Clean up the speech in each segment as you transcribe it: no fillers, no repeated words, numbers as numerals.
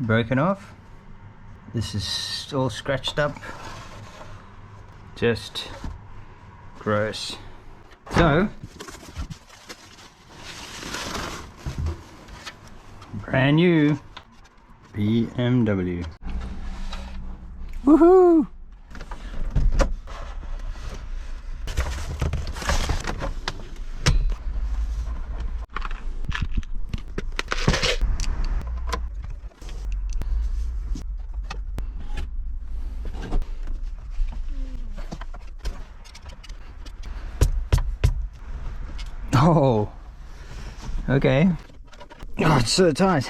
broken off. This is all scratched up. Just gross. So, brand new BMW. Woohoo! Oh, okay. Oh, it's so tight.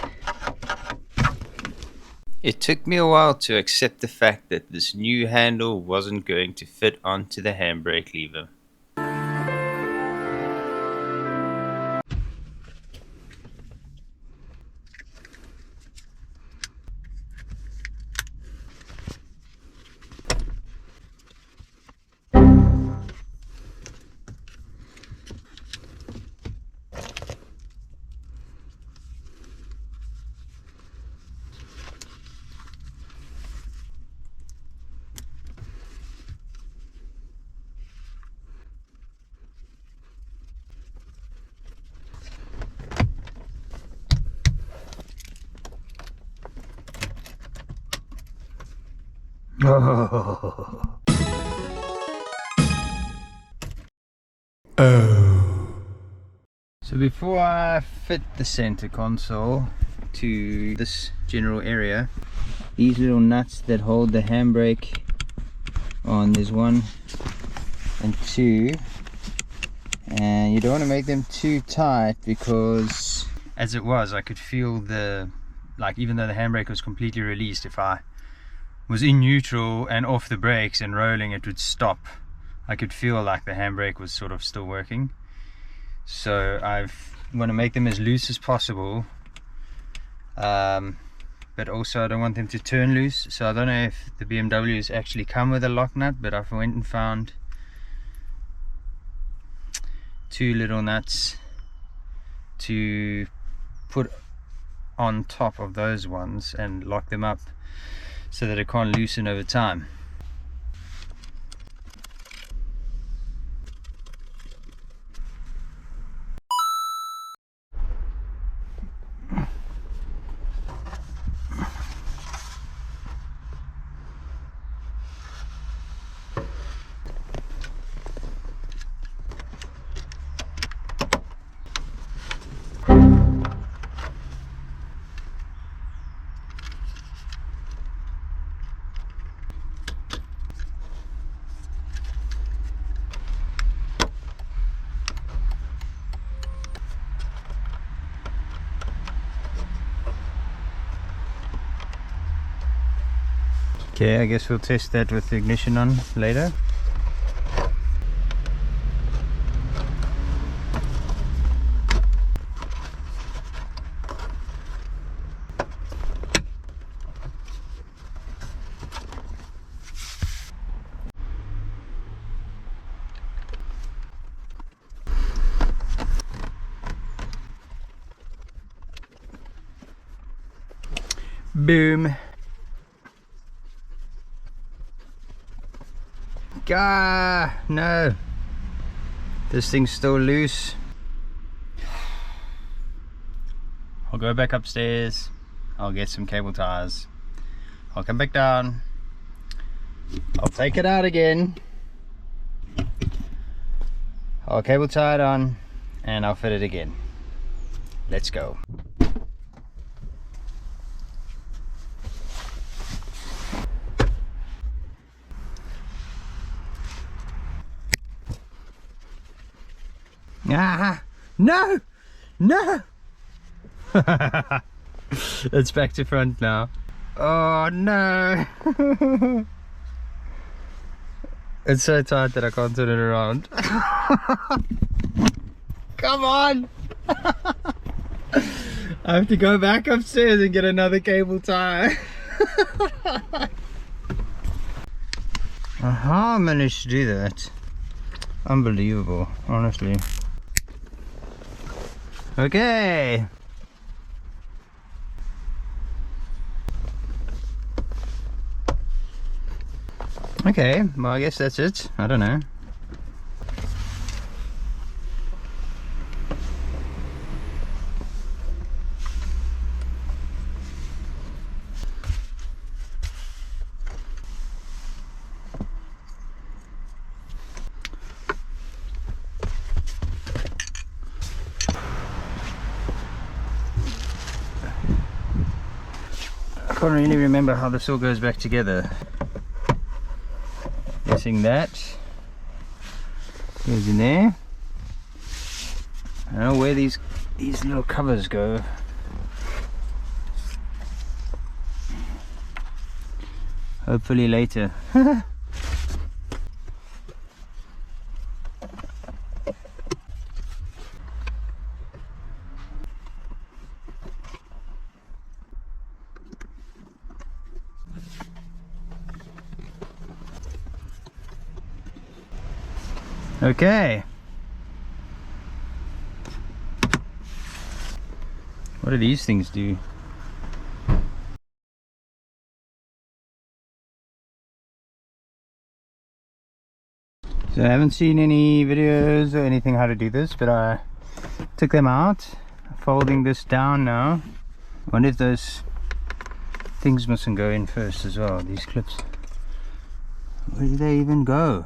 It took me a while to accept the fact that this new handle wasn't going to fit onto the handbrake lever. Oh. So before I fit the center console to this general area, these little nuts that hold the handbrake on, there's 1 and 2, and you don't want to make them too tight, because as it was, I could feel the, like, even though the handbrake was completely released, if I was in neutral and off the brakes and rolling, it would stop. I could feel like the handbrake was sort of still working. So I want to make them as loose as possible, but also I don't want them to turn loose. So I don't know if the BMWs actually come with a lock nut, but I went and found 2 little nuts to put on top of those ones and lock them up so that it can't loosen over time. Okay, I guess we'll test that with the ignition on later. Boom. Ah, no, this thing's still loose. I'll go back upstairs, I'll get some cable ties, I'll come back down, I'll take it out again, I'll cable tie it on, and I'll fit it again. Let's go. Ah, no, no. It's back to front now. Oh no. It's so tight that I can't turn it around. Come on. I have to go back upstairs and get another cable tie. How I managed to do that? Unbelievable, honestly. Okay. Okay, well I guess that's it. I don't know. I can't really remember how this all goes back together. Guessing that goes in there. I don't know where these little covers go. Hopefully later. Okay. What do these things do? So I haven't seen any videos or anything how to do this, but I took them out, folding this down now. I wonder if those things mustn't go in first as well, these clips. Where do they even go?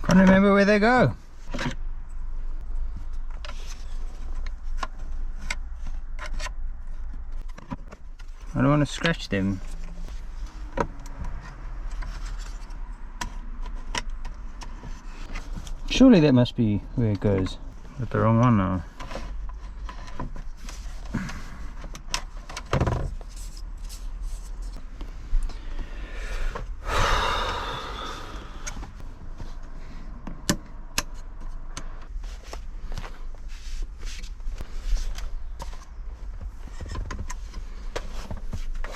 Can't remember where they go. I don't want to scratch them. Surely that must be where it goes. Got the wrong one now.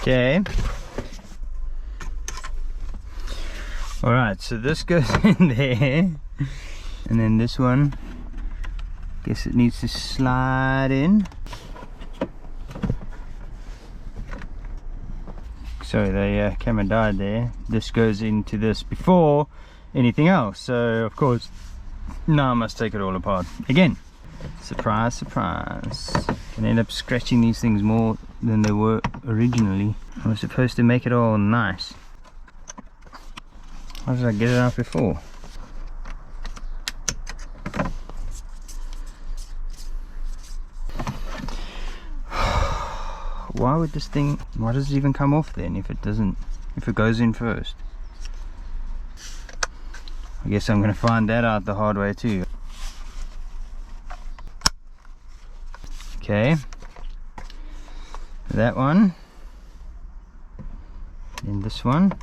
Okay. Alright, so this goes in there. And then this one, guess it needs to slide in. Sorry, the camera died there. This goes into this before anything else. So, of course, now I must take it all apart again. Surprise, surprise. Can end up scratching these things more than they were originally. I was supposed to make it all nice. How did I get it out before? Why would this thing, why does it even come off then if it doesn't, if it goes in first? I guess I'm going to find that out the hard way too. Okay, that one, then this one,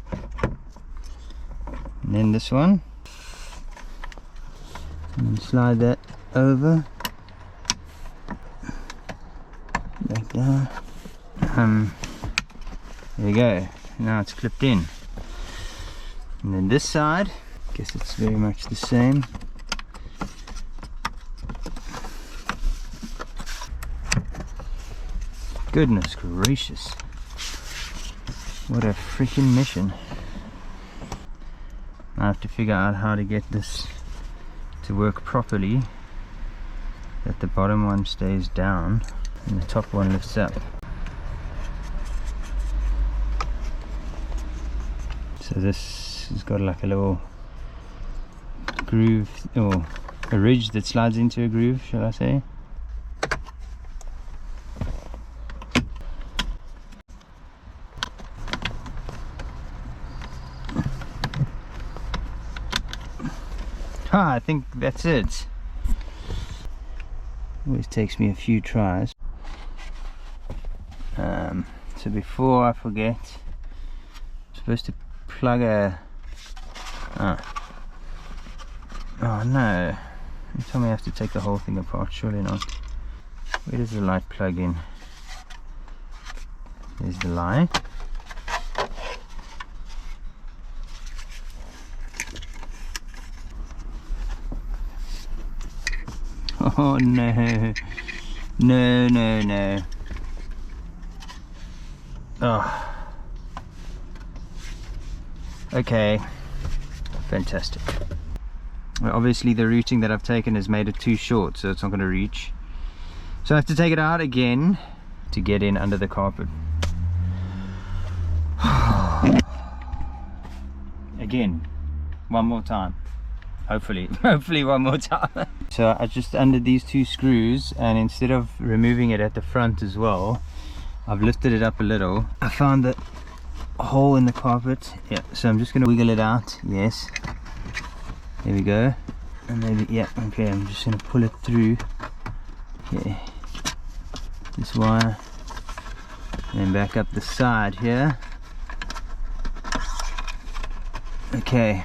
and then this one, and slide that over like that. There you go, now it's clipped in. And then this side, guess it's very much the same. Goodness gracious, what a freaking mission. I have to figure out how to get this to work properly, that the bottom one stays down and the top one lifts up. So this has got like a little groove, or a ridge that slides into a groove, shall I say. Ah, I think that's it. Always takes me a few tries. So before I forget, I'm supposed to plug a... Oh no, you tell me I have to take the whole thing apart, surely not. Where does the light plug in? There's the light. Oh no, no, no, no. Oh. Okay, fantastic. Well, obviously the routing that I've taken has made it too short, so it's not going to reach. So I have to take it out again to get in under the carpet. Again, one more time. Hopefully one more time. So I just undid these two screws, and instead of removing it at the front as well, I've lifted it up a little. I found that hole in the carpet. Yeah, so I'm just going to wiggle it out. Yes, there we go. And maybe, yeah, okay, I'm just going to pull it through. Okay, this wire, and then back up the side here. Okay,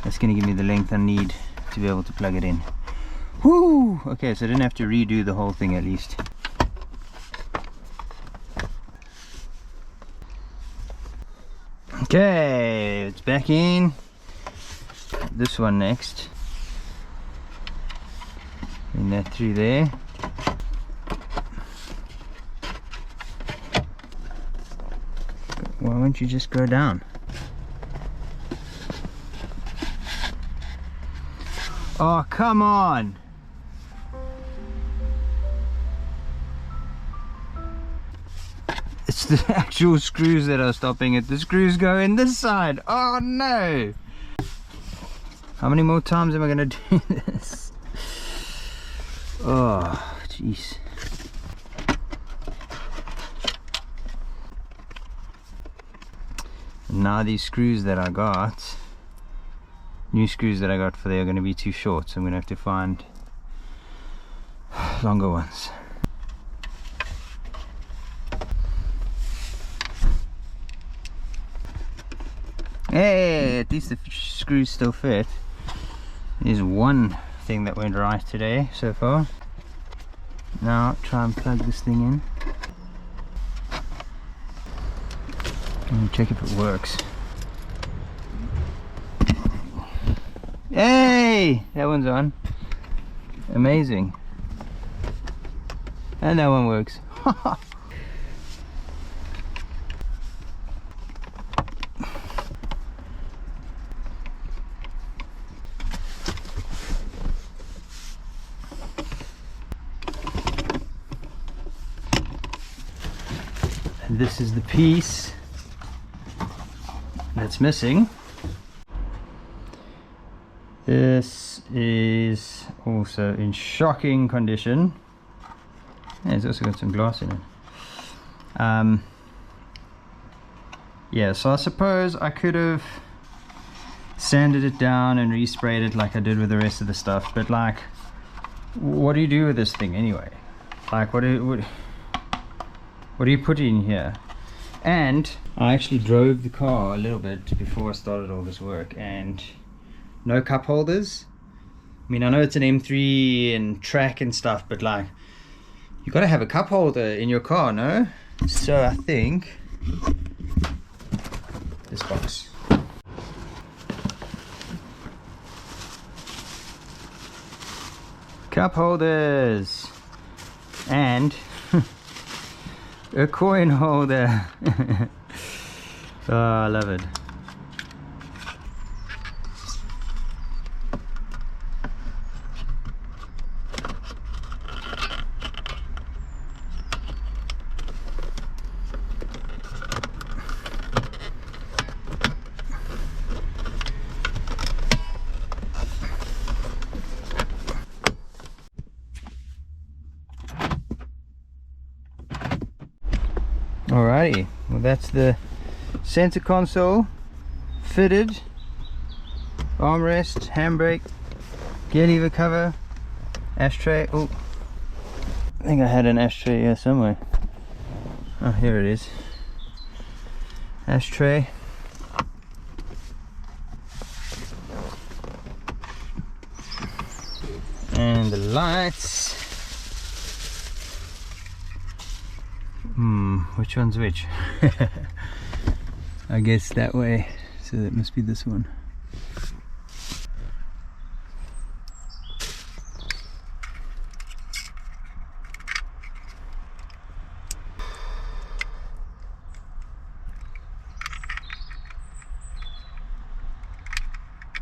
that's going to give me the length I need to be able to plug it in. Woo! Okay, so I didn't have to redo the whole thing at least. Okay, it's back in. This one next. Bring that through there. Why won't you just go down? Oh, come on! It's the actual screws that are stopping it. The screws go in this side. Oh no! How many more times am I gonna do this? Oh, jeez. Now these screws that I got, new screws that I got for they are going to be too short, so I'm going to have to find longer ones. Hey, at least the screws still fit. There's one thing that went right today so far. Now try and plug this thing in. And check if it works. Hey, that one's on. Amazing. And that one works. And this is the piece that's missing. This is also in shocking condition. Yeah, it's also got some glass in it. Yeah, so I suppose I could have sanded it down and resprayed it like I did with the rest of the stuff, but like, what do you do with this thing anyway? Like, what do you put in here? And I actually drove the car a little bit before I started all this work, and no cup holders. I mean, I know it's an M3 and track and stuff, but like, you gotta have a cup holder in your car, no? So I think this box. Cup holders and a coin holder. Oh, I love it. Alrighty, well that's the center console fitted, armrest, handbrake, gear lever cover, ashtray. Oh, I think I had an ashtray here somewhere. Oh, here it is. Ashtray. And the lights. Which one's which? I guess that way, so that must be this one.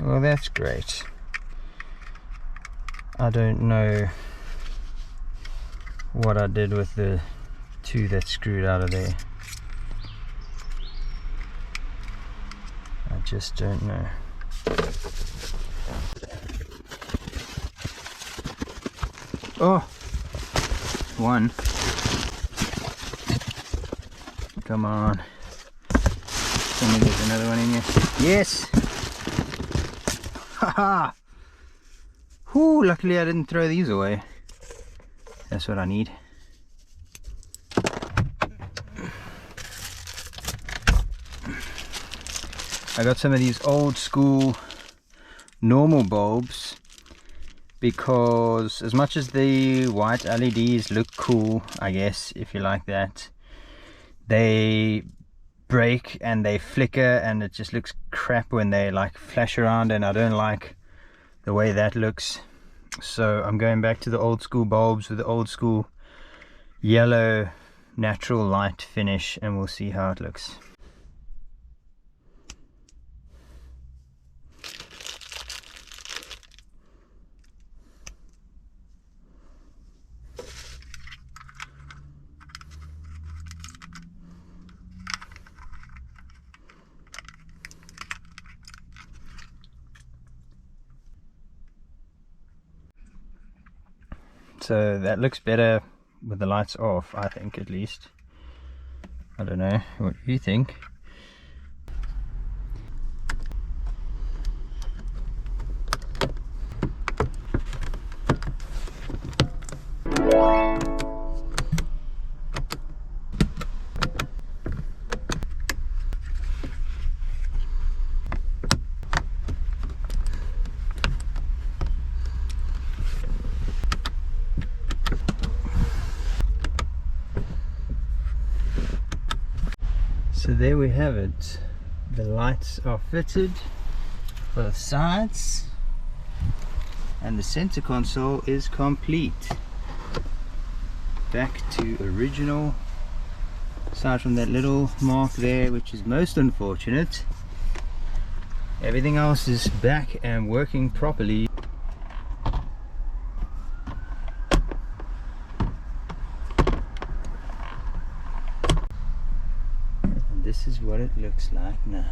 Well, that's great. I don't know what I did with the two that screwed out of there. I just don't know. Oh, one. Come on. Tell me there's another one in here. Yes! Haha! Whoo, luckily I didn't throw these away. That's what I need. I got some of these old school normal bulbs because as much as the white LEDs look cool, I guess, if you like that, they break and they flicker and it just looks crap when they like flash around, and I don't like the way that looks. So I'm going back to the old school bulbs with the old school yellow natural light finish, and we'll see how it looks. So that looks better with the lights off, I think, at least. I don't know, what do you think? So there we have it. The lights are fitted, both sides, and the center console is complete. Back to original, aside from that little mark there, which is most unfortunate. Everything else is back and working properly. This is what it looks like now.